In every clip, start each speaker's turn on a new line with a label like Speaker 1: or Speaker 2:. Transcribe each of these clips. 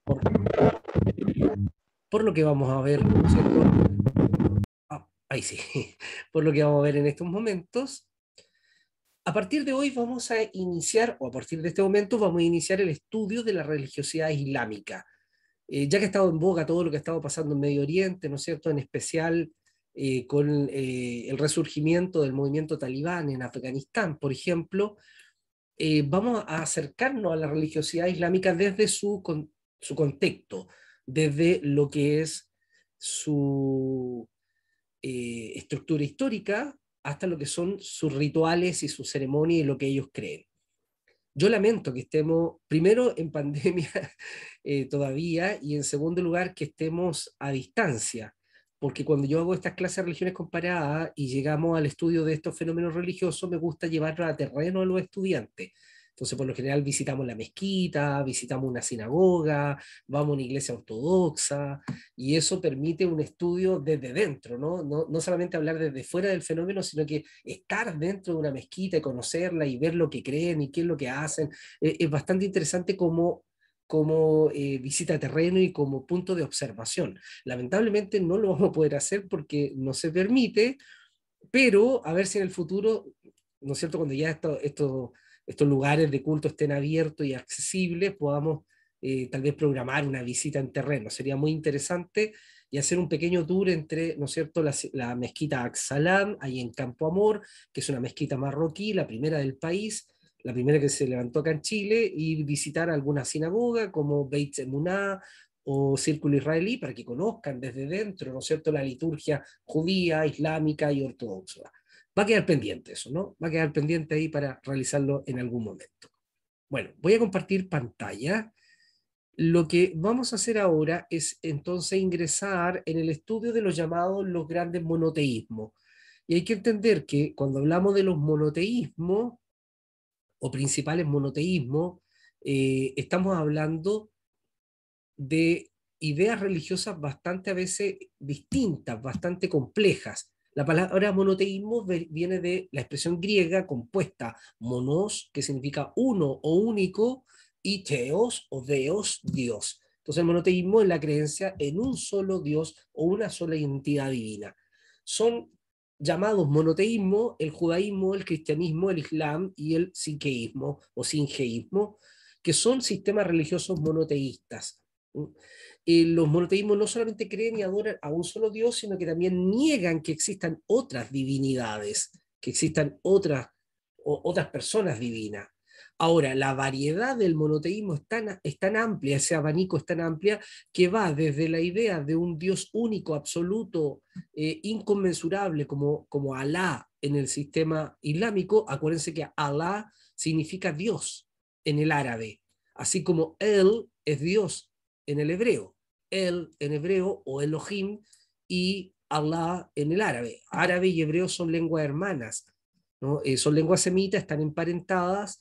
Speaker 1: por, por lo que vamos a ver, ¿no es cierto? Ah, ahí sí, por lo que vamos a ver en estos momentos. A partir de hoy vamos a iniciar, o a partir de este momento vamos a iniciar el estudio de la religiosidad islámica. Ya que ha estado en boga todo lo que ha estado pasando en Medio Oriente, ¿no es cierto? En especial con el resurgimiento del movimiento talibán en Afganistán, por ejemplo, vamos a acercarnos a la religiosidad islámica desde su contexto, desde lo que es su estructura histórica hasta lo que son sus rituales y sus ceremonias y lo que ellos creen. Yo lamento que estemos, primero, en pandemia todavía, y en segundo lugar, que estemos a distancia, porque cuando yo hago estas clases de religiones comparadas y llegamos al estudio de estos fenómenos religiosos, me gusta llevarlos a terreno a los estudiantes. Entonces, por lo general, visitamos la mezquita, visitamos una sinagoga, vamos a una iglesia ortodoxa, y eso permite un estudio desde dentro, ¿no? No solamente hablar desde fuera del fenómeno, sino que estar dentro de una mezquita y conocerla y ver lo que creen y qué es lo que hacen. Es bastante interesante como visita terreno y como punto de observación. Lamentablemente no lo vamos a poder hacer porque no se permite, pero a ver si en el futuro, ¿no es cierto?, cuando ya estos lugares de culto estén abiertos y accesibles, podamos tal vez programar una visita en terreno. Sería muy interesante y hacer un pequeño tour entre, ¿no es cierto?, la mezquita Aksalam, ahí en Campo Amor, que es una mezquita marroquí, la primera del país, la primera que se levantó acá en Chile, y visitar alguna sinagoga como Beit Emuná o Círculo Israelí, para que conozcan desde dentro, ¿no es cierto?, la liturgia judía, islámica y ortodoxa. Va a quedar pendiente eso, ¿no? Va a quedar pendiente ahí para realizarlo en algún momento. Bueno, voy a compartir pantalla. Lo que vamos a hacer ahora es entonces ingresar en el estudio de los llamados los grandes monoteísmos. Y hay que entender que cuando hablamos de los monoteísmos o principales monoteísmos, estamos hablando de ideas religiosas bastante a veces distintas, bastante complejas. La palabra monoteísmo viene de la expresión griega compuesta monos, que significa uno o único, y teos o deos, Dios. Entonces el monoteísmo es la creencia en un solo Dios o una sola identidad divina. Son llamados monoteísmo el judaísmo, el cristianismo, el islam y el sinqueísmo o singeísmo, que son sistemas religiosos monoteístas. Los monoteísmos no solamente creen y adoran a un solo Dios, sino que también niegan que existan otras divinidades, que existan otras personas divinas. Ahora, la variedad del monoteísmo es tan amplia, ese abanico es tan amplia, que va desde la idea de un Dios único, absoluto, inconmensurable, como Alá en el sistema islámico. Acuérdense que Alá significa Dios en el árabe, así como Él es Dios en el hebreo. El en hebreo o Elohim y Allah en el árabe. Árabe y hebreo son lenguas hermanas, ¿no? Son lenguas semitas, están emparentadas,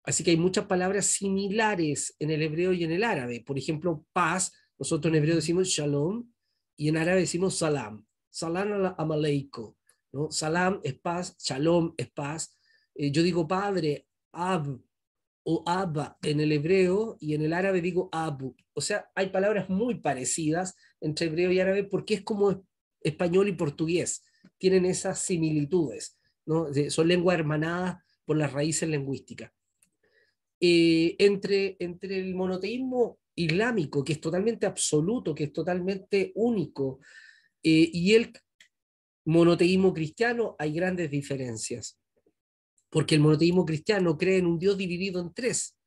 Speaker 1: así que hay muchas palabras similares en el hebreo y en el árabe. Por ejemplo, paz, nosotros en hebreo decimos shalom y en árabe decimos salam. Salam aleikum, ¿no? Salam es paz, shalom es paz. Yo digo padre, ab, o Abba en el hebreo y en el árabe digo Abu. O sea, hay palabras muy parecidas entre hebreo y árabe porque es como español y portugués. Tienen esas similitudes, ¿no? Son lenguas hermanadas por las raíces lingüísticas. Entre el monoteísmo islámico, que es totalmente absoluto, que es totalmente único, y el monoteísmo cristiano, hay grandes diferencias. Porque el monoteísmo cristiano cree en un Dios dividido en tres,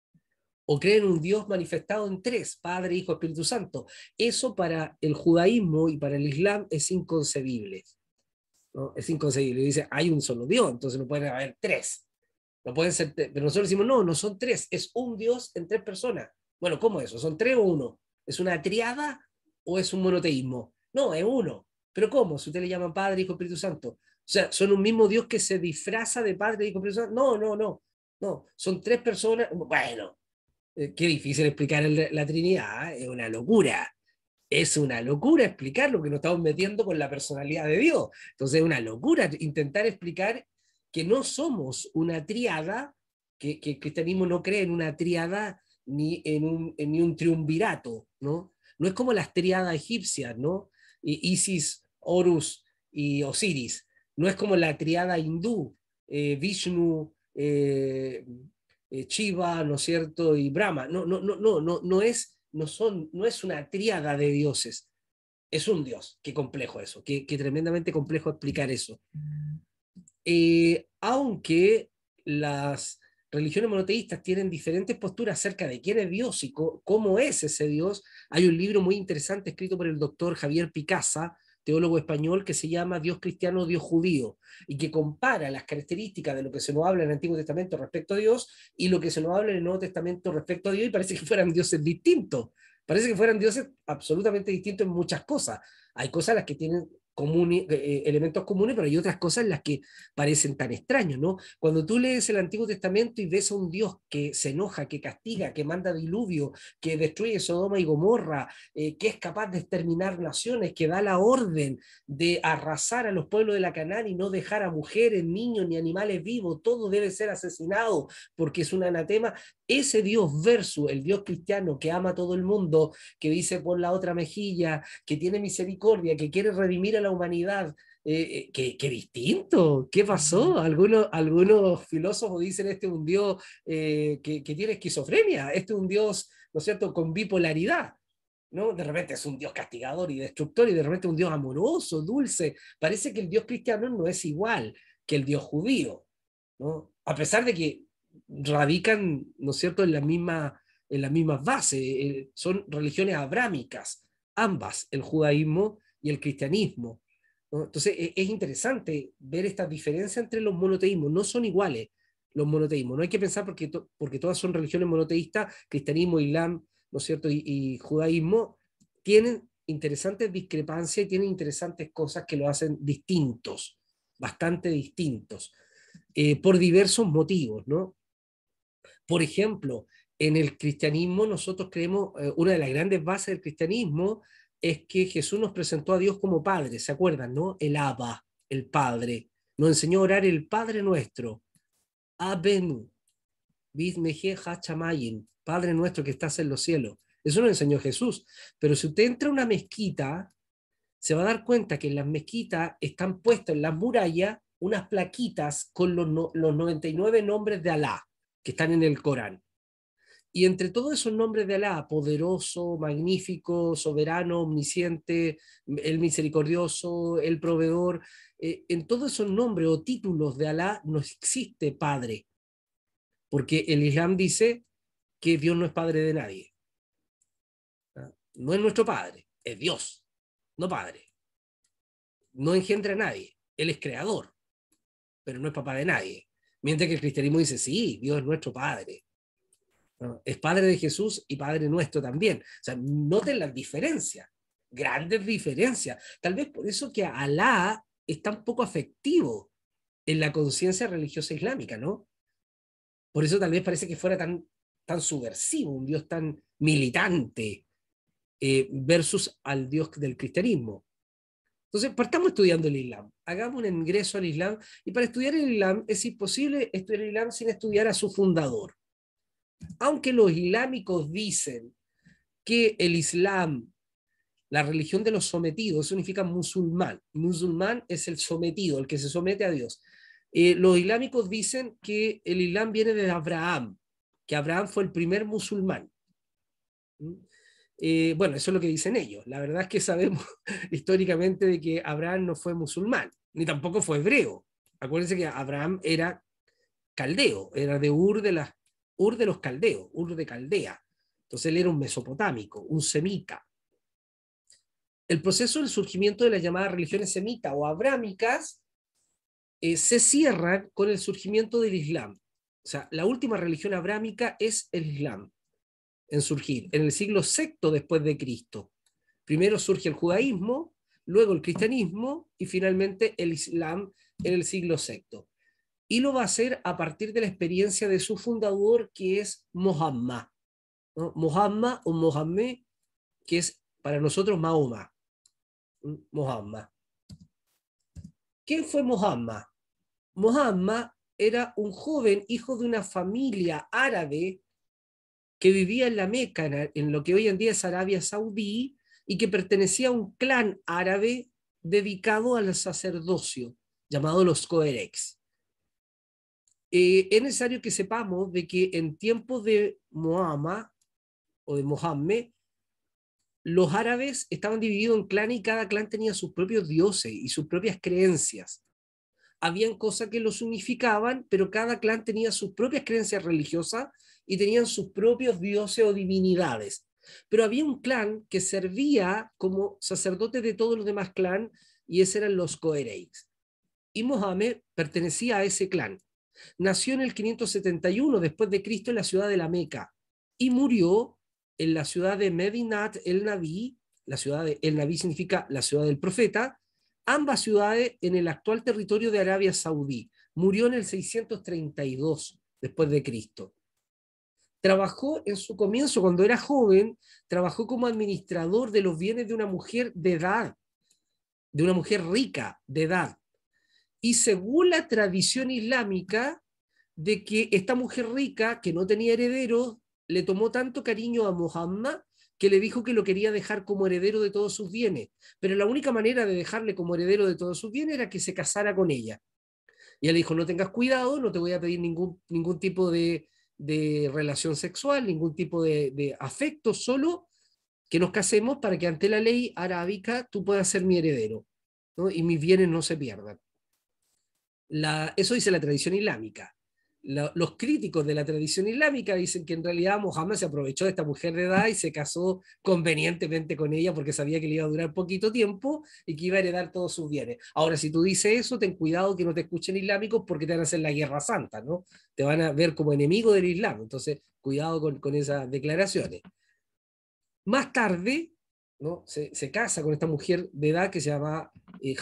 Speaker 1: o creen un Dios manifestado en tres, Padre, Hijo, Espíritu Santo. Eso para el judaísmo y para el Islam es inconcebible, ¿no? Es inconcebible. Dice, hay un solo Dios, entonces no pueden haber tres. No pueden ser tres. Pero nosotros decimos, no, no son tres, es un Dios en tres personas. Bueno, ¿cómo es eso? ¿Son tres o uno? ¿Es una triada o es un monoteísmo? No, es uno. ¿Pero cómo? Si usted le llaman Padre, Hijo, Espíritu Santo. O sea, ¿son un mismo Dios que se disfraza de Padre, Hijo, Espíritu Santo? No, no, no. No, son tres personas. Bueno, qué difícil explicar la Trinidad, es una locura. Es una locura explicar lo que nos estamos metiendo con la personalidad de Dios. Entonces es una locura intentar explicar que no somos una triada, que el cristianismo no cree en una triada ni un triunvirato, ¿no? No es como las triadas egipcias, ¿no? Isis, Horus y Osiris. No es como la triada hindú, Vishnu, Shiva, ¿no es cierto? Y Brahma. No es una triada de dioses. Es un dios. Qué complejo eso. Qué tremendamente complejo explicar eso. Aunque las religiones monoteístas tienen diferentes posturas acerca de quién es Dios y cómo es ese Dios, hay un libro muy interesante escrito por el doctor Javier Picasa, teólogo español, que se llama Dios cristiano, Dios judío, y que compara las características de lo que se nos habla en el Antiguo Testamento respecto a Dios y lo que se nos habla en el Nuevo Testamento respecto a Dios, y parece que fueran dioses distintos. Parece que fueran dioses absolutamente distintos en muchas cosas. Hay cosas en las que tienen elementos comunes, pero hay otras cosas en las que parecen tan extraños, ¿no? Cuando tú lees el Antiguo Testamento y ves a un Dios que se enoja, que castiga, que manda diluvio, que destruye Sodoma y Gomorra, que es capaz de exterminar naciones, que da la orden de arrasar a los pueblos de la Canaán y no dejar a mujeres, niños ni animales vivos, todo debe ser asesinado porque es un anatema, ese Dios versus el Dios cristiano que ama a todo el mundo, que dice por la otra mejilla, que tiene misericordia, que quiere redimir a la humanidad, qué distinto, ¿qué pasó? Algunos filósofos dicen este es un Dios que tiene esquizofrenia, este es un Dios, ¿no es cierto?, con bipolaridad. ¿No? De repente es un Dios castigador y destructor y de repente un Dios amoroso, dulce. Parece que el Dios cristiano no es igual que el Dios judío, ¿no? A pesar de que radican, ¿no es cierto?, en las mismas bases, son religiones abrámicas, ambas, el judaísmo y el cristianismo, ¿no? Entonces es interesante ver estas diferencias entre los monoteísmos, no son iguales los monoteísmos, no hay que pensar porque todas son religiones monoteístas, cristianismo, islam, ¿no es cierto? Y judaísmo tienen interesantes discrepancias y tienen interesantes cosas que lo hacen distintos, bastante distintos, por diversos motivos, ¿no? Por ejemplo, en el cristianismo nosotros creemos, una de las grandes bases del cristianismo es que Jesús nos presentó a Dios como Padre, ¿se acuerdan, no? El Abba, el Padre. Nos enseñó a orar el Padre nuestro. Abenu, Bismeje Hachamayim, Padre nuestro que estás en los cielos. Eso nos enseñó Jesús. Pero si usted entra a una mezquita, se va a dar cuenta que en las mezquitas están puestas en las murallas unas plaquitas con los 99 nombres de Alá que están en el Corán. Y entre todos esos nombres de Alá, poderoso, magnífico, soberano, omnisciente, el misericordioso, el proveedor, en todos esos nombres o títulos de Alá no existe padre, porque el Islam dice que Dios no es padre de nadie. No es nuestro padre, es Dios, no padre. No engendra a nadie, Él es creador, pero no es papá de nadie. Mientras que el cristianismo dice, sí, Dios es nuestro padre. ¿No? Es padre de Jesús y padre nuestro también. O sea, noten las diferencias, grandes diferencias. Tal vez por eso que Alá es tan poco afectivo en la conciencia religiosa islámica, ¿no? Por eso tal vez parece que fuera tan subversivo, un Dios tan militante, versus al Dios del cristianismo. Entonces, partamos estudiando el Islam, hagamos un ingreso al Islam, y para estudiar el Islam es imposible estudiar el Islam sin estudiar a su fundador. Aunque los islámicos dicen que el Islam, la religión de los sometidos, significa musulmán. Musulmán es el sometido, el que se somete a Dios. Los islámicos dicen que el Islam viene de Abraham, que Abraham fue el primer musulmán. Bueno, eso es lo que dicen ellos. La verdad es que sabemos históricamente de que Abraham no fue musulmán, ni tampoco fue hebreo. Acuérdense que Abraham era caldeo, era de Ur de los caldeos, Ur de Caldea. Entonces él era un mesopotámico, un semita. El proceso del surgimiento de las llamadas religiones semitas o abrámicas se cierran con el surgimiento del Islam. O sea, la última religión abrámica es el Islam en surgir, en el siglo VI después de Cristo. Primero surge el judaísmo, luego el cristianismo y finalmente el Islam en el siglo VI. Y lo va a hacer a partir de la experiencia de su fundador, que es Muhammad, ¿no? Muhammad o Mohammed, que es para nosotros Mahoma. Muhammad. ¿Quién fue Muhammad? Muhammad era un joven hijo de una familia árabe que vivía en la Meca, en lo que hoy en día es Arabia Saudí, y que pertenecía a un clan árabe dedicado al sacerdocio, llamado los Coerex. Es necesario que sepamos de que en tiempos de Muhammad o de Mohammed, los árabes estaban divididos en clanes y cada clan tenía sus propios dioses y sus propias creencias. Habían cosas que los unificaban, pero cada clan tenía sus propias creencias religiosas y tenían sus propios dioses o divinidades. Pero había un clan que servía como sacerdote de todos los demás clans y ese eran los Coereis. Y Mohammed pertenecía a ese clan. Nació en el 571 después de Cristo en la ciudad de la Meca y murió en la ciudad de Medinat el Nabi. La ciudad de el Nabi significa la ciudad del profeta, ambas ciudades en el actual territorio de Arabia Saudí. Murió en el 632 después de Cristo. Trabajó en su comienzo, cuando era joven, trabajó como administrador de los bienes de una mujer de edad, de una mujer rica de edad. Y según la tradición islámica, de que esta mujer rica, que no tenía herederos, le tomó tanto cariño a Muhammad que le dijo que lo quería dejar como heredero de todos sus bienes. Pero la única manera de dejarle como heredero de todos sus bienes era que se casara con ella. Y él dijo, no tengas cuidado, no te voy a pedir ningún tipo de relación sexual, ningún tipo de afecto, solo que nos casemos para que ante la ley arábica tú puedas ser mi heredero, ¿no? Y mis bienes no se pierdan. Eso dice la tradición islámica. Los críticos de la tradición islámica dicen que en realidad Mohammed se aprovechó de esta mujer de edad y se casó convenientemente con ella porque sabía que le iba a durar poquito tiempo y que iba a heredar todos sus bienes. Ahora, si tú dices eso, ten cuidado que no te escuchen islámicos porque te van a hacer la guerra santa, ¿no? Te van a ver como enemigo del Islam. Entonces, cuidado con esas declaraciones. Más tarde, ¿no? Se casa con esta mujer de edad que se llama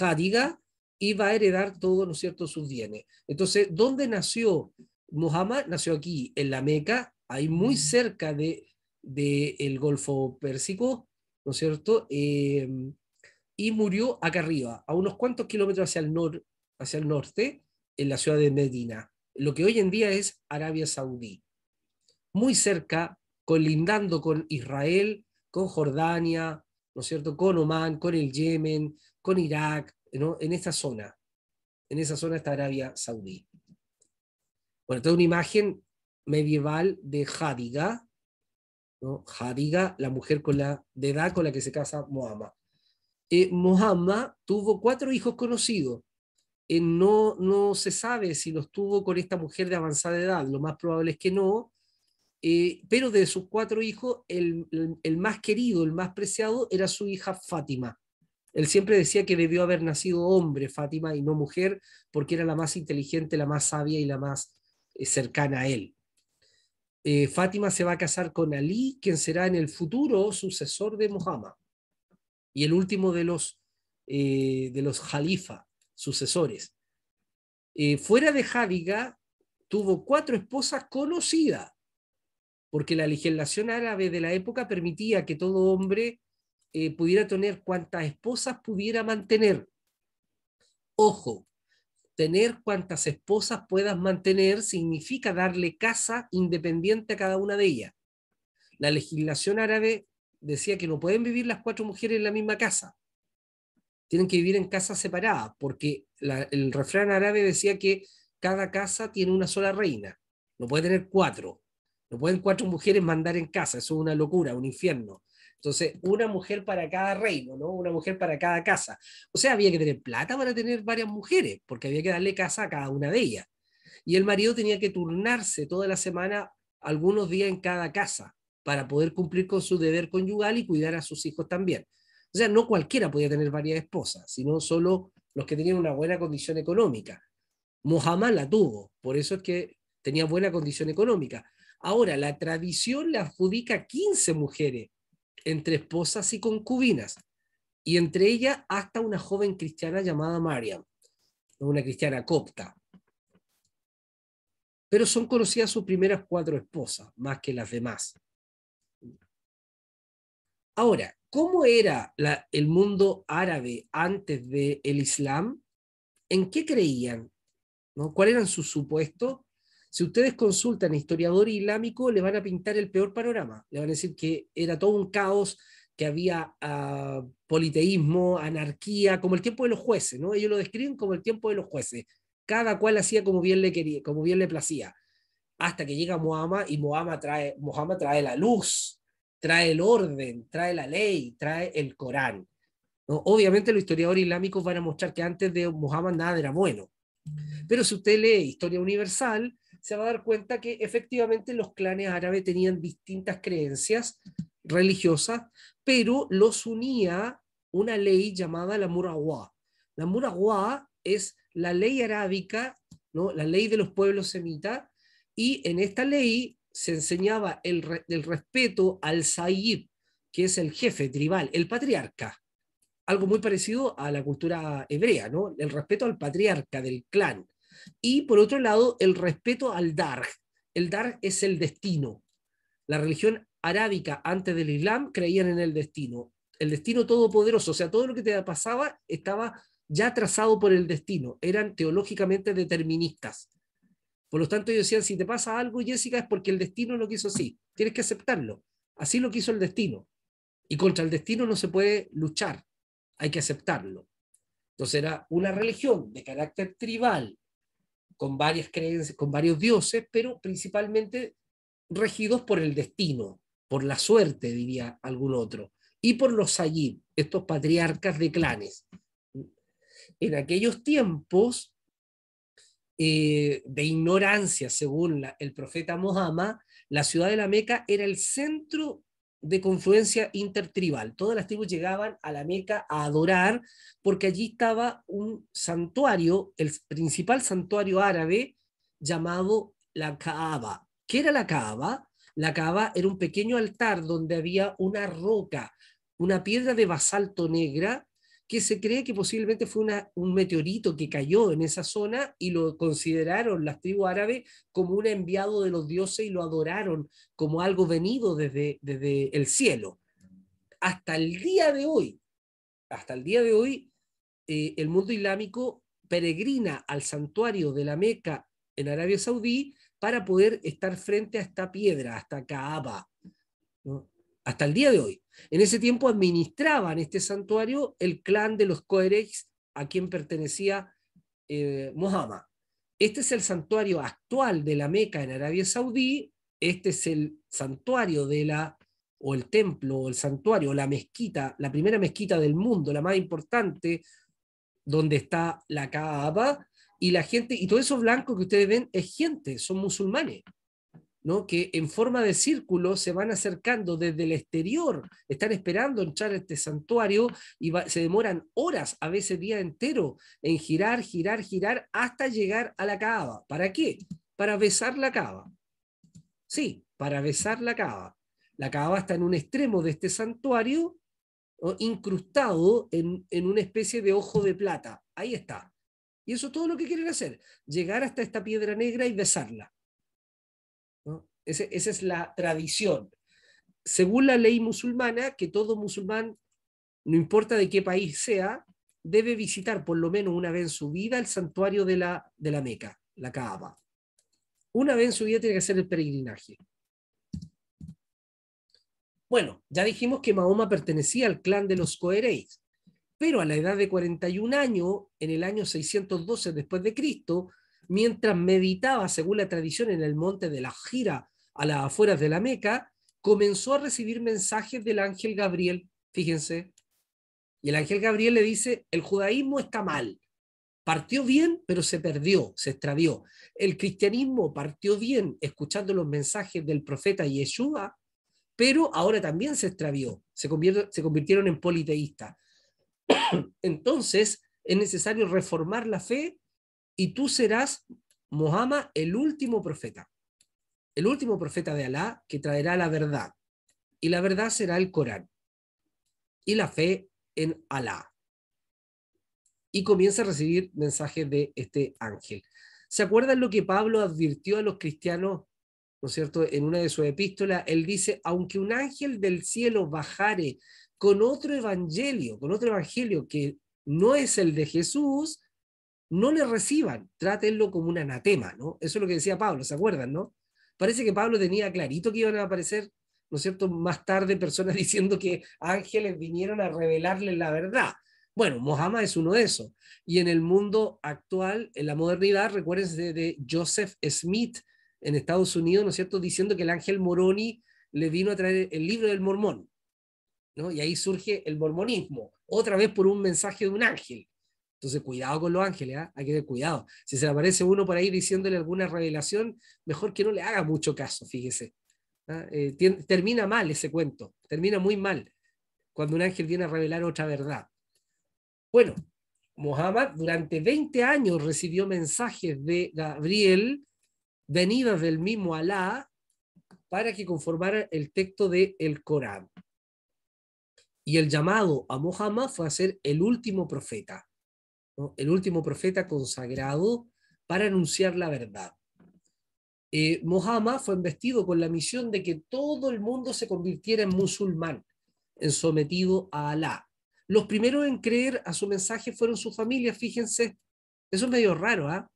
Speaker 1: Hadiga y va a heredar todo, ¿no es cierto?, sus bienes. Entonces, ¿dónde nació Muhammad? Nació aquí, en la Meca, ahí muy cerca el Golfo Pérsico, ¿no es cierto? Y murió acá arriba, a unos cuantos kilómetros hacia el norte, en la ciudad de Medina, lo que hoy en día es Arabia Saudí. Muy cerca, colindando con Israel, con Jordania, ¿no es cierto?, con Omán, con el Yemen, con Irak, ¿no? En esa zona está Arabia Saudí. Bueno, esta es una imagen medieval de Hadiga, ¿no? Hadiga, la mujer de edad con la que se casa Muhammad. Muhammad tuvo 4 hijos conocidos. No se sabe si los tuvo con esta mujer de avanzada edad, lo más probable es que no, pero de sus 4 hijos, el más querido, el más preciado, era su hija Fátima. Él siempre decía que debió haber nacido hombre, Fátima, y no mujer, porque era la más inteligente, la más sabia y la más cercana a él. Fátima se va a casar con Ali, quien será en el futuro sucesor de Muhammad, y el último de los jalifas, sucesores. Fuera de Hadiga, tuvo 4 esposas conocidas, porque la legislación árabe de la época permitía que todo hombre pudiera tener cuantas esposas pudiera mantener. Ojo, tener cuantas esposas puedas mantener significa darle casa independiente a cada una de ellas. La legislación árabe decía que no pueden vivir las 4 mujeres en la misma casa. Tienen que vivir en casas separadas, porque el refrán árabe decía que cada casa tiene una sola reina. No puede tener 4. No pueden 4 mujeres mandar en casa, eso es una locura, un infierno. Entonces, una mujer para cada reino, ¿no? Una mujer para cada casa. O sea, había que tener plata para tener varias mujeres, porque había que darle casa a cada una de ellas. Y el marido tenía que turnarse toda la semana, algunos días en cada casa, para poder cumplir con su deber conyugal y cuidar a sus hijos también. O sea, no cualquiera podía tener varias esposas, sino solo los que tenían una buena condición económica. Muhammad la tuvo, por eso es que tenía buena condición económica. Ahora, la tradición le adjudica 15 mujeres, entre esposas y concubinas, y entre ellas hasta una joven cristiana llamada Mariam, una cristiana copta. Pero son conocidas sus primeras 4 esposas, más que las demás. Ahora, ¿cómo era el mundo árabe antes del Islam? ¿En qué creían? ¿No? ¿Cuáles eran sus supuestos? Si ustedes consultan a historiador islámico, le van a pintar el peor panorama. Le van a decir que era todo un caos, que había politeísmo, anarquía, como el tiempo de los jueces, ¿no? Ellos lo describen como el tiempo de los jueces. Cada cual hacía como bien le quería, como bien le placía. Hasta que llega Muhammad y Muhammad trae la luz, trae el orden, trae la ley, trae el Corán, ¿no? Obviamente los historiadores islámicos van a mostrar que antes de Muhammad nada era bueno. Pero si usted lee Historia Universal, se va a dar cuenta que efectivamente los clanes árabes tenían distintas creencias religiosas, pero los unía una ley llamada la Murawa. La Murawa es la ley arábica, ¿no? La ley de los pueblos semitas, y en esta ley se enseñaba el respeto al Sayyid, que es el jefe tribal, el patriarca, algo muy parecido a la cultura hebrea, ¿no? El respeto al patriarca del clan. Y por otro lado, el respeto al Dar. El Dar es el destino. La religión arábica antes del Islam creían en el destino todopoderoso, o sea, todo lo que te pasaba estaba ya trazado por el destino, eran teológicamente deterministas. Por lo tanto, ellos decían, si te pasa algo, Jessica, es porque el destino lo quiso así, tienes que aceptarlo. Así lo quiso el destino. Y contra el destino no se puede luchar, hay que aceptarlo. Entonces era una religión de carácter tribal, con varias creencias, con varios dioses, pero principalmente regidos por el destino, por la suerte, diría algún otro, y por los sayyid, estos patriarcas de clanes. En aquellos tiempos de ignorancia, según el profeta Muhammad, la ciudad de la Meca era el centro de confluencia intertribal. Todas las tribus llegaban a la Meca a adorar, porque allí estaba un santuario, el principal santuario árabe, llamado la Kaaba. ¿Qué era la Kaaba? La Kaaba era un pequeño altar donde había una roca, una piedra de basalto negra, que se cree que posiblemente fue un meteorito que cayó en esa zona y lo consideraron las tribus árabes como un enviado de los dioses y lo adoraron como algo venido desde el cielo. Hasta el día de hoy, hasta el día de hoy, el mundo islámico peregrina al santuario de la Meca en Arabia Saudí para poder estar frente a esta piedra, hasta Kaaba, ¿no? Hasta el día de hoy. En ese tiempo administraban este santuario el clan de los Coerex, a quien pertenecía Muhammad. Este es el santuario actual de la Meca en Arabia Saudí. Este es el santuario o el templo, o el santuario, la mezquita, la primera mezquita del mundo, la más importante, donde está la Kaaba, y la gente, y todo eso blanco que ustedes ven es gente, son musulmanes, ¿no? Que en forma de círculo se van acercando desde el exterior, están esperando entrar a este santuario y se demoran horas, a veces día entero, en girar, girar, girar hasta llegar a la Kaaba. ¿Para qué? Para besar la Kaaba. Sí, para besar la Kaaba. La Kaaba está en un extremo de este santuario, ¿no? Incrustado en una especie de ojo de plata. Ahí está. Y eso es todo lo que quieren hacer, llegar hasta esta piedra negra y besarla, ¿no? Esa es la tradición. Según la ley musulmana, que todo musulmán, no importa de qué país sea, debe visitar por lo menos una vez en su vida el santuario de la Meca, la Kaaba. Una vez en su vida tiene que hacer el peregrinaje. Bueno, ya dijimos que Mahoma pertenecía al clan de los Coereis, pero a la edad de 41 años, en el año 612 después de Cristo, mientras meditaba, según la tradición, en el monte de la Gira, a las afueras de la Meca, comenzó a recibir mensajes del ángel Gabriel, fíjense, y el ángel Gabriel le dice, el judaísmo está mal, partió bien, pero se perdió, se extravió. El cristianismo partió bien, escuchando los mensajes del profeta Yeshua, pero ahora también se extravió, se convirtieron en politeístas. Entonces es necesario reformar la fe y tú serás, Muhammad, el último profeta de Alá que traerá la verdad. Y la verdad será el Corán y la fe en Alá. Y comienza a recibir mensajes de este ángel. ¿Se acuerdan lo que Pablo advirtió a los cristianos, ¿no es cierto? En una de sus epístolas, él dice, aunque un ángel del cielo bajare con otro evangelio que no es el de Jesús, no le reciban, trátenlo como un anatema, ¿no? Eso es lo que decía Pablo, ¿se acuerdan, no? Parece que Pablo tenía clarito que iban a aparecer, ¿no es cierto?, más tarde personas diciendo que ángeles vinieron a revelarles la verdad. Bueno, Mohammed es uno de esos. Y en el mundo actual, en la modernidad, recuérdense de Joseph Smith en Estados Unidos, ¿no es cierto?, diciendo que el ángel Moroni le vino a traer el libro del Mormón, ¿no? Y ahí surge el mormonismo, otra vez por un mensaje de un ángel. Entonces, cuidado con los ángeles, ¿eh? Hay que tener cuidado. Si se le aparece uno por ahí diciéndole alguna revelación, mejor que no le haga mucho caso, fíjese. ¿Ah? Termina mal ese cuento, termina muy mal cuando un ángel viene a revelar otra verdad. Bueno, Muhammad durante 20 años recibió mensajes de Gabriel venidos del mismo Alá para que conformara el texto del Corán. Y el llamado a Muhammad fue a ser el último profeta, ¿no? El último profeta consagrado para anunciar la verdad. Muhammad fue investido con la misión de que todo el mundo se convirtiera en musulmán, en sometido a Alá. Los primeros en creer a su mensaje fueron sus familias, fíjense. Eso es medio raro, ¿ah?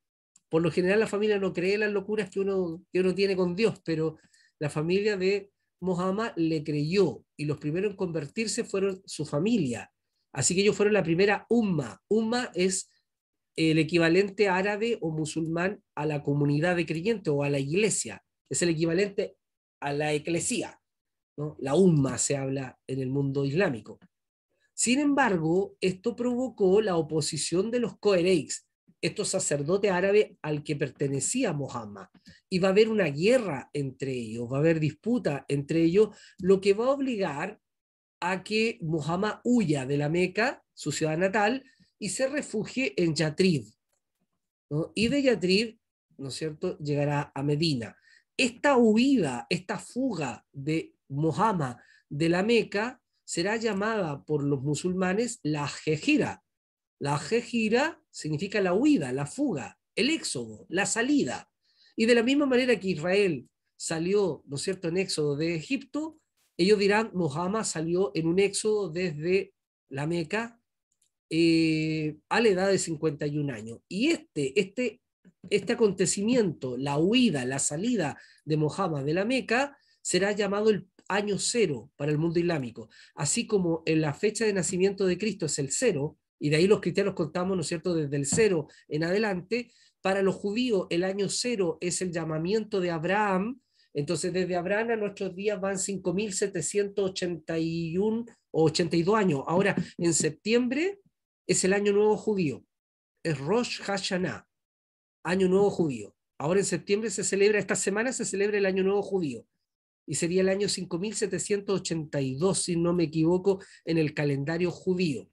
Speaker 1: Por lo general la familia no cree en las locuras que uno tiene con Dios, pero la familia de Muhammad le creyó y los primeros en convertirse fueron su familia. Así que ellos fueron la primera umma. Umma es el equivalente árabe o musulmán a la comunidad de creyentes o a la iglesia. Es el equivalente a la eclesía, ¿no? La umma se habla en el mundo islámico. Sin embargo, esto provocó la oposición de los coereiks, estos sacerdotes árabes al que pertenecía Muhammad. Y va a haber una guerra entre ellos, va a haber disputa entre ellos, lo que va a obligar a que Muhammad huya de la Meca, su ciudad natal, y se refugie en Yatrib, ¿no? Y de Yatrib, ¿no es cierto?, llegará a Medina. Esta huida, esta fuga de Muhammad de la Meca será llamada por los musulmanes la Hejira. La Hejira significa la huida, la fuga, el éxodo, la salida. Y de la misma manera que Israel salió, ¿no es cierto?, en éxodo de Egipto, ellos dirán, Muhammad salió en un éxodo desde la Meca a la edad de 51 años. Y este acontecimiento, la huida, la salida de Muhammad de la Meca, será llamado el año cero para el mundo islámico. Así como en la fecha de nacimiento de Cristo es el cero, y de ahí los cristianos contamos, ¿no es cierto?, desde el cero en adelante, para los judíos el año cero es el llamamiento de Abraham. Entonces, desde Abraham a nuestros días van 5.781 o 82 años. Ahora, en septiembre es el año nuevo judío, es Rosh Hashanah, año nuevo judío. Ahora en septiembre se celebra, esta semana se celebra el año nuevo judío, y sería el año 5.782, si no me equivoco, en el calendario judío,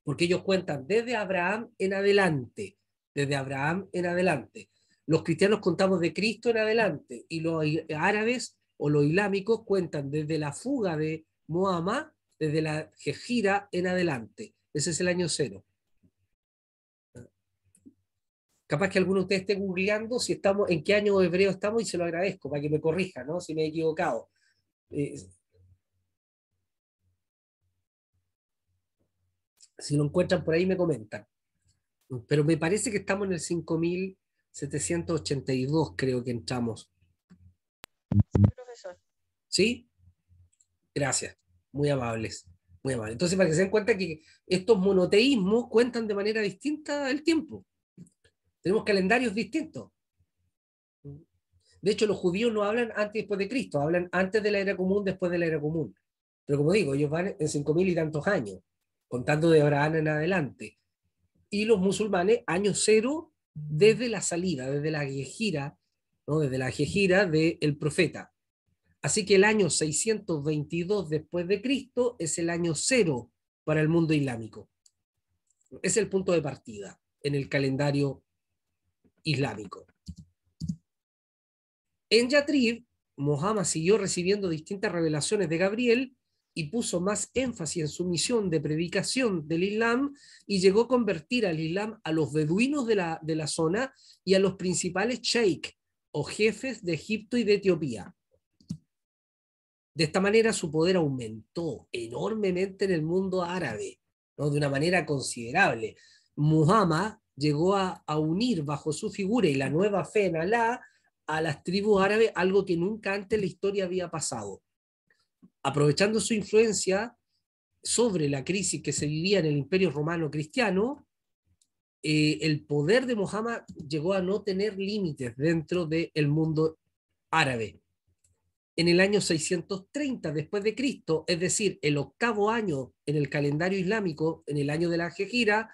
Speaker 1: porque ellos cuentan desde Abraham en adelante, desde Abraham en adelante. Los cristianos contamos de Cristo en adelante, y los árabes o los islámicos cuentan desde la fuga de Muhammad, desde la Hejira en adelante. Ese es el año cero. Capaz que alguno de ustedes esté googleando si estamos, en qué año hebreo estamos, y se lo agradezco para que me corrija, ¿no?, si me he equivocado. Eh, si lo encuentran por ahí me comentan. Pero me parece que estamos en el 5.782, creo que entramos.
Speaker 2: Sí, profesor.
Speaker 1: ¿Sí? Gracias. Muy amables. Muy amables. Entonces, para que se den cuenta que estos monoteísmos cuentan de manera distinta el tiempo. Tenemos calendarios distintos. De hecho, los judíos no hablan antes y después de Cristo, hablan antes de la era común, después de la era común. Pero como digo, ellos van en 5.000 y tantos años, contando de Abraham en adelante. Y los musulmanes, año cero, desde la salida, desde la Hejira, ¿no?, desde la Hejira del profeta. Así que el año 622 después de Cristo es el año cero para el mundo islámico. Es el punto de partida en el calendario islámico. En Yatrib, Muhammad siguió recibiendo distintas revelaciones de Gabriel y puso más énfasis en su misión de predicación del Islam, y llegó a convertir al Islam a los beduinos de la zona y a los principales sheikh o jefes de Egipto y de Etiopía. De esta manera su poder aumentó enormemente en el mundo árabe, ¿no?, de una manera considerable. Muhammad llegó a unir bajo su figura y la nueva fe en Alá a las tribus árabes, algo que nunca antes en la historia había pasado. Aprovechando su influencia sobre la crisis que se vivía en el Imperio Romano Cristiano, el poder de Muhammad llegó a no tener límites dentro del mundo árabe. En el año 630 después de Cristo, es decir, el octavo año en el calendario islámico, en el año de la Hejira,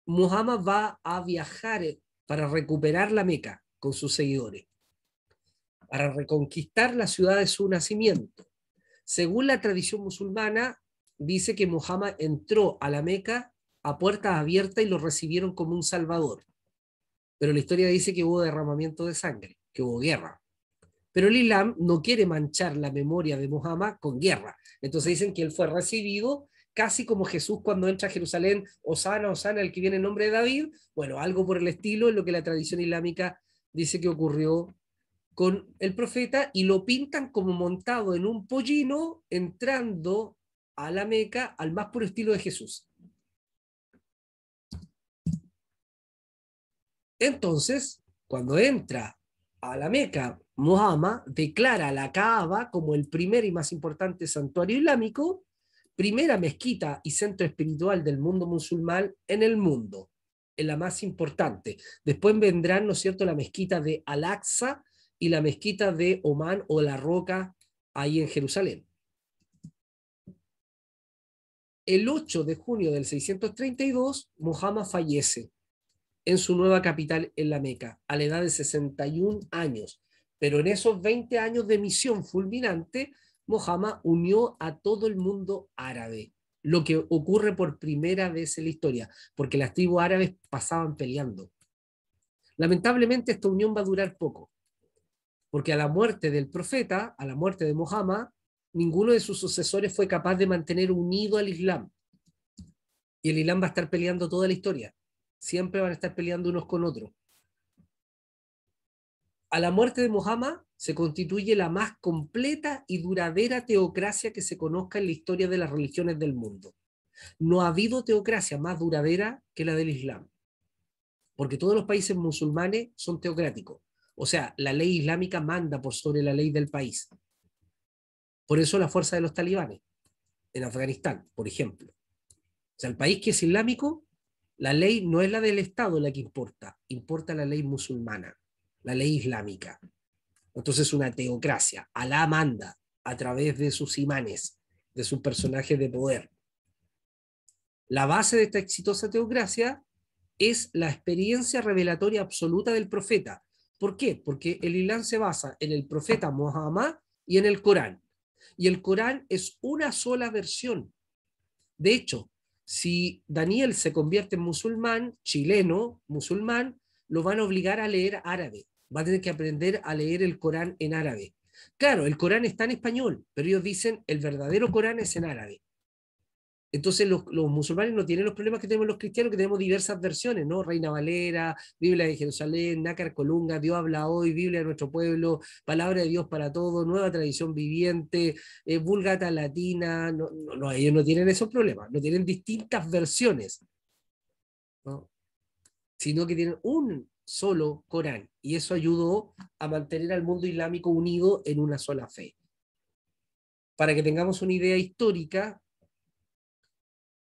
Speaker 1: Muhammad va a viajar para recuperar la Meca con sus seguidores, para reconquistar la ciudad de su nacimiento. Según la tradición musulmana, dice que Muhammad entró a la Meca a puertas abiertas y lo recibieron como un salvador. Pero la historia dice que hubo derramamiento de sangre, que hubo guerra. Pero el Islam no quiere manchar la memoria de Muhammad con guerra. Entonces dicen que él fue recibido casi como Jesús cuando entra a Jerusalén, Osana, Osana, el que viene en nombre de David. Bueno, algo por el estilo es lo que la tradición islámica dice que ocurrió con el profeta, y lo pintan como montado en un pollino entrando a la Meca al más puro estilo de Jesús. Entonces, cuando entra a la Meca, Muhammad declara la Kaaba como el primer y más importante santuario islámico, primera mezquita y centro espiritual del mundo musulmán en el mundo, en la más importante. Después vendrán, ¿no es cierto?, la mezquita de Al-Aqsa y la mezquita de Omán o la Roca, ahí en Jerusalén. El 8 de junio del 632, Muhammad fallece en su nueva capital, en la Meca, a la edad de 61 años. Pero en esos 20 años de misión fulminante, Muhammad unió a todo el mundo árabe, lo que ocurre por primera vez en la historia, porque las tribus árabes pasaban peleando. Lamentablemente esta unión va a durar poco, porque a la muerte del profeta, a la muerte de Muhammad, ninguno de sus sucesores fue capaz de mantener unido al Islam. Y el Islam va a estar peleando toda la historia. Siempre van a estar peleando unos con otros. A la muerte de Muhammad se constituye la más completa y duradera teocracia que se conozca en la historia de las religiones del mundo. No ha habido teocracia más duradera que la del Islam, porque todos los países musulmanes son teocráticos. O sea, la ley islámica manda por sobre la ley del país. Por eso la fuerza de los talibanes en Afganistán, por ejemplo. O sea, el país que es islámico, la ley no es la del Estado la que importa, importa la ley musulmana, la ley islámica. Entonces una teocracia. Alá manda a través de sus imanes, de sus personajes de poder. La base de esta exitosa teocracia es la experiencia revelatoria absoluta del profeta. ¿Por qué? Porque el Islam se basa en el profeta Muhammad y en el Corán. Y el Corán es una sola versión. De hecho, si Daniel se convierte en musulmán, chileno, musulmán, lo van a obligar a leer árabe. Va a tener que aprender a leer el Corán en árabe. Claro, el Corán está en español, pero ellos dicen el verdadero Corán es en árabe. Entonces los musulmanes no tienen los problemas que tenemos los cristianos, que tenemos diversas versiones, ¿no? Reina Valera, Biblia de Jerusalén, Nácar Colunga, Dios habla hoy, Biblia de nuestro pueblo, Palabra de Dios para todos, Nueva Tradición Viviente, Vulgata Latina. No, no, no, ellos no tienen esos problemas, no tienen distintas versiones, ¿no? Sino que tienen un solo Corán, y eso ayudó a mantener al mundo islámico unido en una sola fe. Para que tengamos una idea histórica,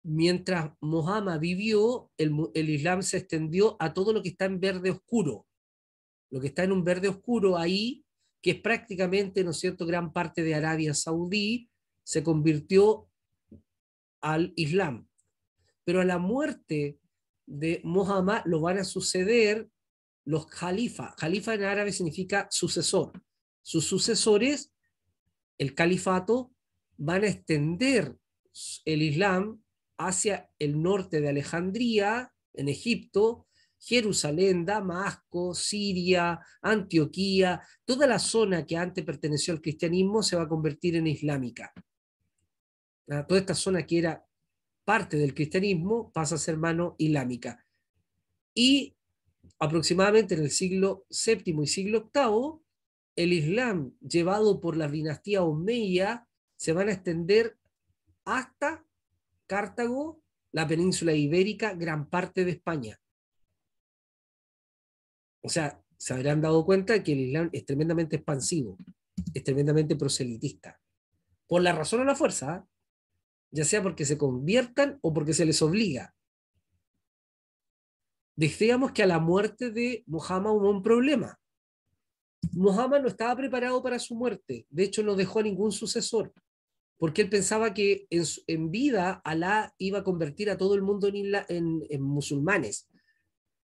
Speaker 1: mientras Muhammad vivió, el Islam se extendió a todo lo que está en verde oscuro. Lo que está en un verde oscuro ahí, que es prácticamente, ¿no es cierto?, gran parte de Arabia Saudí, se convirtió al Islam. Pero a la muerte de Muhammad lo van a suceder los califas. Califa en árabe significa sucesor. Sus sucesores, el califato, van a extender el Islam hacia el norte de Alejandría, en Egipto, Jerusalén, Damasco, Siria, Antioquía, toda la zona que antes perteneció al cristianismo se va a convertir en islámica. Toda esta zona que era parte del cristianismo pasa a ser mano islámica. Y aproximadamente en el siglo VII y siglo VIII, el Islam llevado por la dinastía Omeya se van a extender hasta Cartago, la península ibérica, gran parte de España. O sea, se habrán dado cuenta que el Islam es tremendamente expansivo, es tremendamente proselitista. Por la razón o la fuerza, ¿eh? Ya sea porque se conviertan o porque se les obliga. Decíamos que a la muerte de Muhammad hubo un problema. Muhammad no estaba preparado para su muerte. De hecho, no dejó a ningún sucesor, porque él pensaba que en vida Alá iba a convertir a todo el mundo en musulmanes.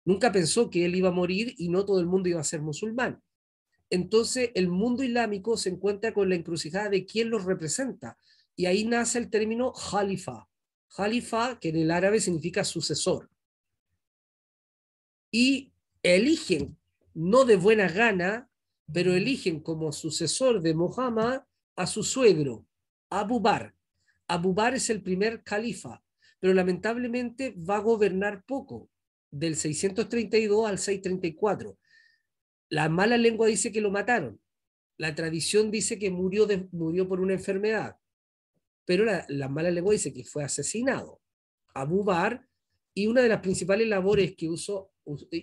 Speaker 1: Nunca pensó que él iba a morir y no todo el mundo iba a ser musulmán. Entonces, el mundo islámico se encuentra con la encrucijada de quién los representa. Y ahí nace el término Jalifa. Jalifa, que en el árabe significa sucesor. Y eligen, no de buena gana, pero eligen como sucesor de Muhammad a su suegro, Abu Bakr. Abu Bakr es el primer califa, pero lamentablemente va a gobernar poco, del 632 al 634. La mala lengua dice que lo mataron, la tradición dice que murió por una enfermedad, pero la mala lengua dice que fue asesinado. Abu Bakr, y una de las principales labores que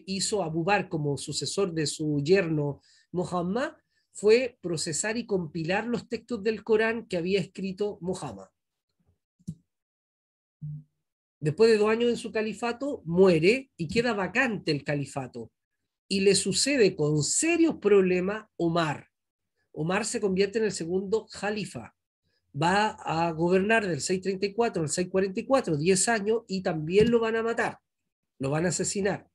Speaker 1: hizo Abu Bakr como sucesor de su yerno Muhammad fue procesar y compilar los textos del Corán que había escrito Muhammad. Después de 2 años en su califato, muere y queda vacante el califato. Y le sucede con serios problemas Omar. Omar se convierte en el segundo califa. Va a gobernar del 634 al 644, 10 años, y también lo van a matar, lo van a asesinar.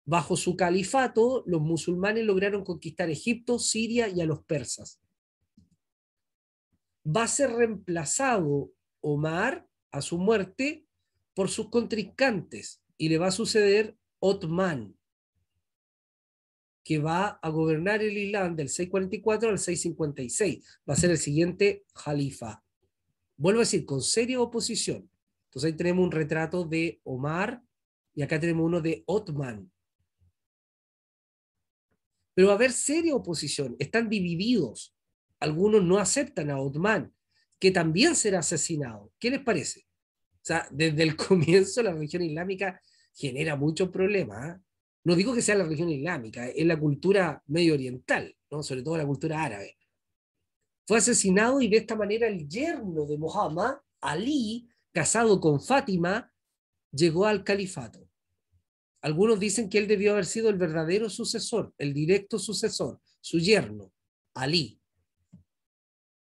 Speaker 1: Bajo su califato, los musulmanes lograron conquistar Egipto, Siria y a los persas. Va a ser reemplazado Omar a su muerte por sus contrincantes y le va a suceder Othman, que va a gobernar el Islam del 644 al 656. Va a ser el siguiente califa. Vuelvo a decir, con seria oposición. Entonces ahí tenemos un retrato de Omar y acá tenemos uno de Othman. Pero va a haber seria oposición. Están divididos. Algunos no aceptan a Othman, que también será asesinado. ¿Qué les parece? O sea, desde el comienzo la religión islámica genera muchos problemas, ¿eh? No digo que sea la religión islámica, es la cultura medio oriental, ¿no? Sobre todo la cultura árabe. Fue asesinado y de esta manera el yerno de Muhammad, Ali, casado con Fátima, llegó al califato. Algunos dicen que él debió haber sido el verdadero sucesor, el directo sucesor, su yerno, Ali.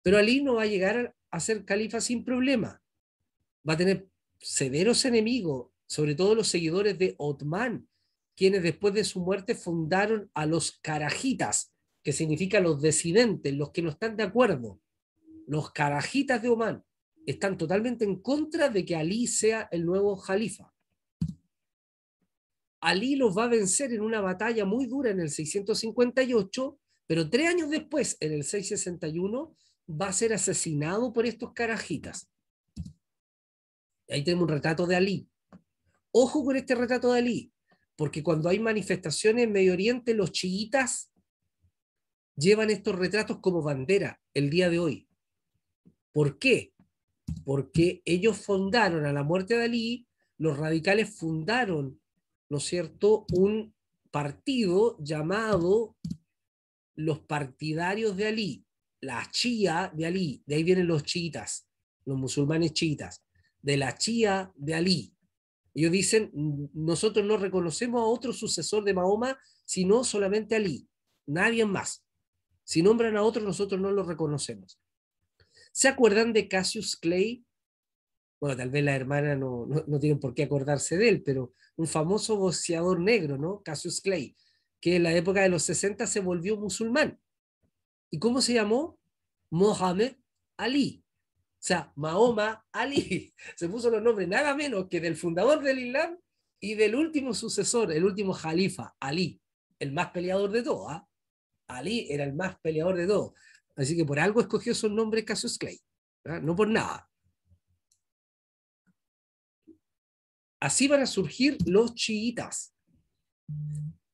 Speaker 1: Pero Ali no va a llegar a ser califa sin problema. Va a tener severos enemigos, sobre todo los seguidores de Othman, quienes después de su muerte fundaron a los carajitas, que significa los disidentes, los que no están de acuerdo. Los carajitas de Oman están totalmente en contra de que Ali sea el nuevo califa. Ali los va a vencer en una batalla muy dura en el 658, pero 3 años después, en el 661, va a ser asesinado por estos carajitas. Ahí tenemos un retrato de Ali. Ojo con este retrato de Ali, porque cuando hay manifestaciones en Medio Oriente, los chiitas llevan estos retratos como bandera el día de hoy. ¿Por qué? Porque ellos fundaron, a la muerte de Ali, los radicales fundaron, ¿no es cierto?, un partido llamado los partidarios de Ali, la Chía de Ali, de ahí vienen los chiitas, los musulmanes chiitas, de la Chía de Ali. Ellos dicen, nosotros no reconocemos a otro sucesor de Mahoma, sino solamente a Ali, nadie más. Si nombran a otro, nosotros no lo reconocemos. ¿Se acuerdan de Cassius Clay? Bueno, tal vez las hermanas no tienen por qué acordarse de él, pero un famoso boxeador negro, ¿no? Cassius Clay, que en la época de los 60 se volvió musulmán. ¿Y cómo se llamó? Mohammed Ali. O sea, Mahoma Ali. Se puso los nombres nada menos que del fundador del Islam y del último sucesor, el último jalifa, Ali, el más peleador de todos, ¿eh? Ali era el más peleador de todos. Así que por algo escogió su nombre Cassius Clay, ¿eh? No por nada. Así van a surgir los chiitas.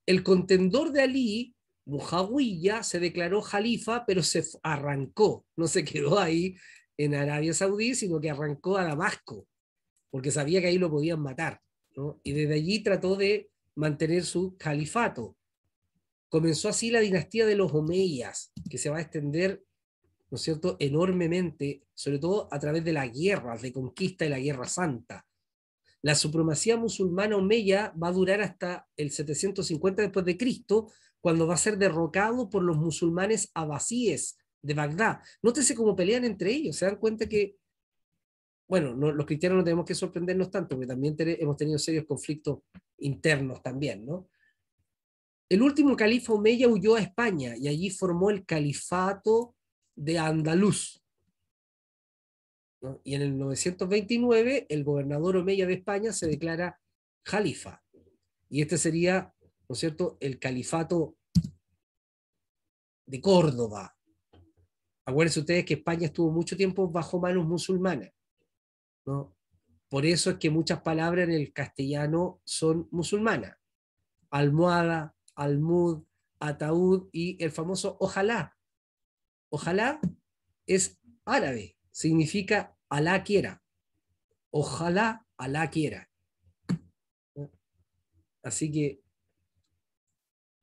Speaker 1: El contendor de Ali, Muawiya, se declaró jalifa, pero se arrancó, no se quedó ahí en Arabia Saudí, sino que arrancó a Damasco. porque sabía que ahí lo podían matar, ¿no? Y desde allí trató de mantener su califato. Comenzó así la dinastía de los Omeyas, que se va a extender, ¿no es cierto?, enormemente, sobre todo a través de las guerras de conquista y la Guerra Santa. La supremacía musulmana omeya va a durar hasta el 750 después de Cristo, cuando va a ser derrocado por los musulmanes abasíes de Bagdad. Nótese cómo pelean entre ellos, se dan cuenta que, bueno, no, los cristianos no tenemos que sorprendernos tanto, porque también hemos tenido serios conflictos internos también, ¿no? El último califa omeya huyó a España y allí formó el califato de Andaluz, ¿no? Y en el 929 el gobernador omeya de España se declara califa. Y este sería, ¿no es cierto?, el califato de Córdoba. Acuérdense ustedes que España estuvo mucho tiempo bajo manos musulmanas, ¿no? Por eso es que muchas palabras en el castellano son musulmanas. Almohada, almud, ataúd y el famoso ojalá. Ojalá es árabe, significa Alá quiera. Ojalá Alá quiera. Así que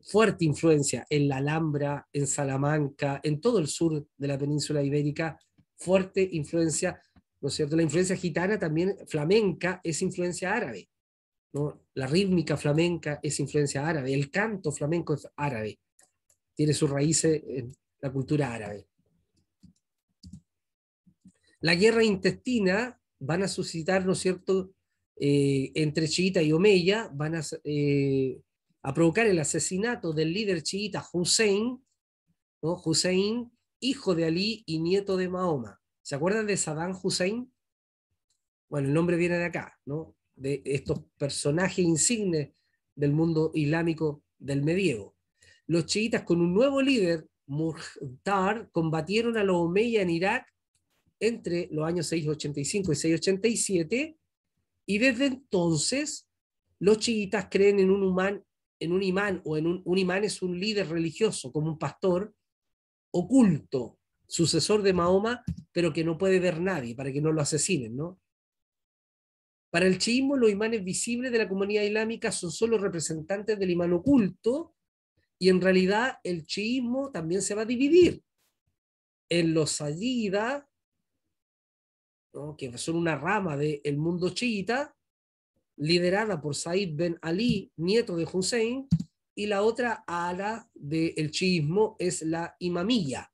Speaker 1: fuerte influencia en la Alhambra, en Salamanca, en todo el sur de la península ibérica, fuerte influencia, ¿no es cierto? La influencia gitana también, flamenca, es influencia árabe, ¿no? La rítmica flamenca es influencia árabe, el canto flamenco es árabe, tiene sus raíces en la cultura árabe. La guerra intestina van a suscitar, ¿no es cierto?, entre chiita y omeya, van a provocar el asesinato del líder chiita Hussein, ¿no? Hussein, hijo de Ali y nieto de Mahoma. ¿Se acuerdan de Saddam Hussein? Bueno, el nombre viene de acá, ¿no? De estos personajes insignes del mundo islámico del medievo. Los chiitas, con un nuevo líder, Muhtar, combatieron a los omeyas en Irak entre los años 685 y 687, y desde entonces los chiitas creen en un imán, o un imán es un líder religioso, como un pastor oculto, sucesor de Mahoma, pero que no puede ver nadie para que no lo asesinen, ¿no? Para el chiismo, los imanes visibles de la comunidad islámica son solo representantes del imán oculto, y en realidad el chiismo también se va a dividir en los sayyidas, ¿no?, que son una rama del mundo chiita, liderada por Said ben Ali, nieto de Hussein, y la otra ala del chiismo es la imamilla.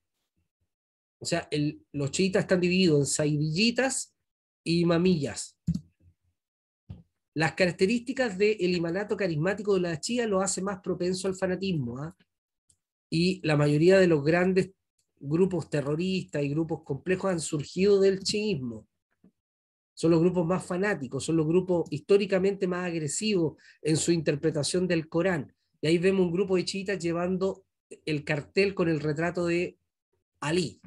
Speaker 1: O sea, los chiitas están divididos en saidillitas y imamillas. Las características del imanato carismático de la Shia lo hace más propenso al fanatismo, ¿eh? Y la mayoría de los grandes grupos terroristas y grupos complejos han surgido del chiismo. Son los grupos más fanáticos, son los grupos históricamente más agresivos en su interpretación del Corán. Y ahí vemos un grupo de chiitas llevando el cartel con el retrato de Ali,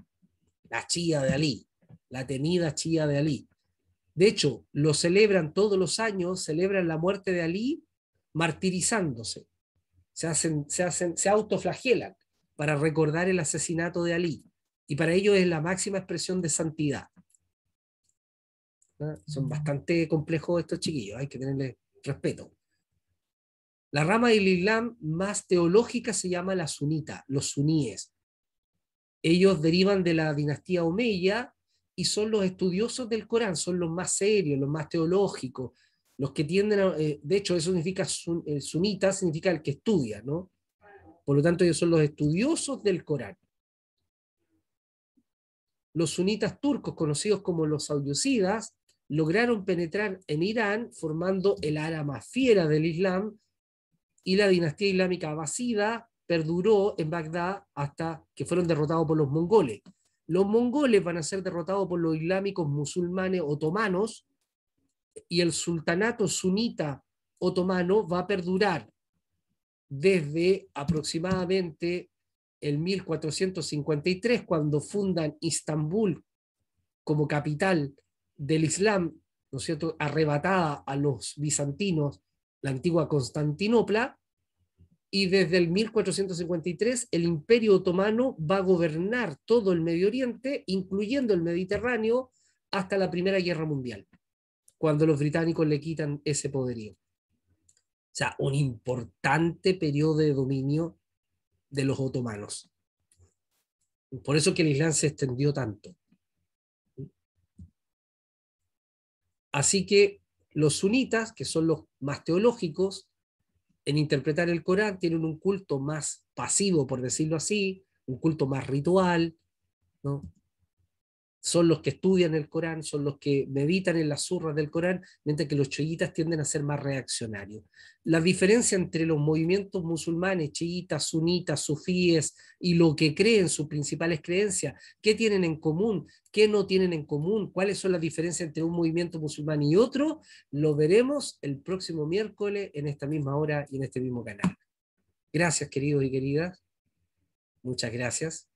Speaker 1: la chía de Ali, la temida chía de Ali. De hecho, lo celebran todos los años, celebran la muerte de Ali martirizándose. Se autoflagelan para recordar el asesinato de Ali. Y para ellos es la máxima expresión de santidad. ¿No? Son bastante complejos estos chiquillos, hay que tenerles respeto. La rama del Islam más teológica se llama la sunita, los suníes. Ellos derivan de la dinastía omeya y son los estudiosos del Corán, son los más serios, los más teológicos, los que tienden a, de hecho eso significa, sunita significa el que estudia, ¿no? Por lo tanto ellos son los estudiosos del Corán. Los sunitas turcos, conocidos como los sauyucidas, lograron penetrar en Irán formando el ala más fiera del Islam, y la dinastía islámica abasida perduró en Bagdad hasta que fueron derrotados por los mongoles. Los mongoles van a ser derrotados por los islámicos musulmanes otomanos, y el sultanato sunita otomano va a perdurar desde aproximadamente el 1453, cuando fundan Istambul como capital del Islam, ¿no es cierto?, arrebatada a los bizantinos, la antigua Constantinopla, y desde el 1453 el Imperio Otomano va a gobernar todo el Medio Oriente, incluyendo el Mediterráneo, hasta la Primera Guerra Mundial. cuando los británicos le quitan ese poderío. O sea, un importante periodo de dominio de los otomanos. Por eso que el Islam se extendió tanto. Así que los sunitas, que son los más teológicos, en interpretar el Corán tienen un culto más pasivo, por decirlo así, un culto más ritual, ¿no? Son los que estudian el Corán, son los que meditan en las surras del Corán, mientras que los chiitas tienden a ser más reaccionarios. La diferencia entre los movimientos musulmanes, chiitas, sunitas, sufíes, y lo que creen, sus principales creencias, qué tienen en común, qué no tienen en común, cuáles son las diferencias entre un movimiento musulmán y otro, lo veremos el próximo miércoles en esta misma hora y en este mismo canal. Gracias, queridos y queridas. Muchas gracias.